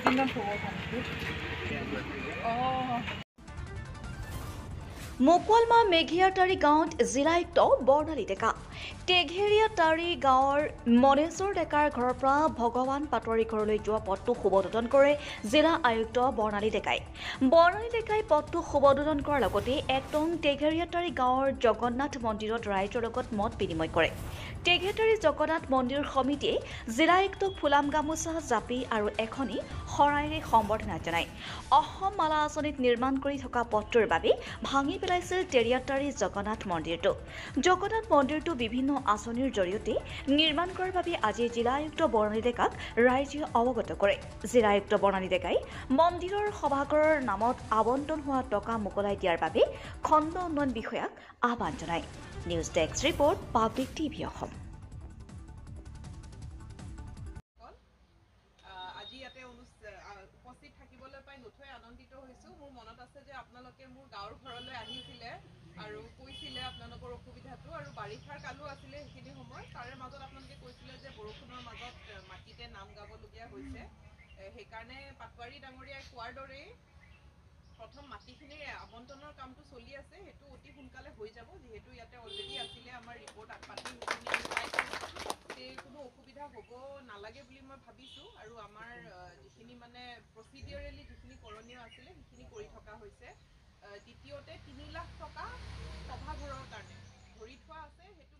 দুদিনমান থ'ব পানীটো মোকলমা মেঘিয়াটাৰী গাঁৱত জিলায়ুক্ত বৰ্ণালী ডেকা টেঘেৰিয়াটাৰী গাঁৱৰ মনেশ্বৰ ডেকাৰ ঘৰৰ পৰা ভগৱান পাটোৱাৰী ঘৰলৈ যোৱা পথটো শুভোদ্বোধন কৰে জিলা আয়ুক্ত বৰ্ণালী ডেকাই। বৰ্ণালী ডেকাই পথটো শুভোদ্বোধন কৰাৰ লগতে একদম টেঘেৰিয়াটাৰী গাঁৱৰ জগন্নাথ মন্দিৰত ৰাইজৰ লগত মত বিনিময় কৰে। টেঘেৰিয়াটাৰী জগন্নাথ মন্দিৰ সমিতিয়ে জিলা আয়ুক্তক ফুলাম গামোচা জাপি আৰু এখনি শৰাইৰে সম্বৰ্ধনা জনায়। অসম মালা আঁচনিত নিৰ্মাণ কৰি থকা পথটোৰ বাবে ভাঙি পেলাইছিল টেৰিয়াটাৰী জগন্নাথ মন্দিৰটো। জগন্নাথ মন্দিৰটো বিভিন্ন আঁচনিৰ জৰিয়তে নিৰ্মাণ কৰাৰ বাবে আজি জিলা আয়ুক্ত বৰ্ণালী ডেকাক ৰাইজে অৱগত কৰে। জিলা আয়ুক্ত বৰ্ণালী ডেকাই মন্দিৰৰ সভাঘৰৰ নামত আবণ্টন হোৱা টকা মোকলাই দিয়াৰ বাবে খণ্ড উন্নয়ন বিষয়াক আহ্বান জনায়। News desk report public TV Assam. আজি ইয়াতে উপস্থিত থাকিবলৈ পাই নথৈ আনন্দিত হৈছোঁ। মোৰ মনত আছে যে আপোনালোকে মোৰ গাঁৱৰ ঘৰলৈ আহিছিলে আৰু কৈছিলে আপোনালোকৰ অসুবিধাটো, আৰু বাৰিষাৰ কালো আছিলে সেইখিনি সময়ত। তাৰে মাজত আপোনালোকে কৈছিলে যে বৰষুণৰ মাজত মাটিতে নাম গাবলগীয়া হৈছে। সেইকাৰণে পাটোৱাৰী ডাঙৰীয়াই কোৱাৰ দৰেই প্ৰথম মাটিখিনিৰ আবণ্টনৰ কামটো চলি আছে, সেইটো অতি সোনকালে হৈ যাব। যিহেতু ইয়াতে অলৰেডি আছিলে আমাৰ ৰিপৰ্ট পাতি কোনো অসুবিধা হ'ব নালাগে বুলি মই ভাবিছোঁ। আৰু আমাৰ যিখিনি মানে প্ৰচিডিউৰেলি যিখিনি কৰণীয় আছিলে সেইখিনি কৰি থকা হৈছে। দ্বিতীয়তে 3 লাখ টকা সভাঘৰৰ কাৰণে ধৰি থোৱা আছে, সেইটো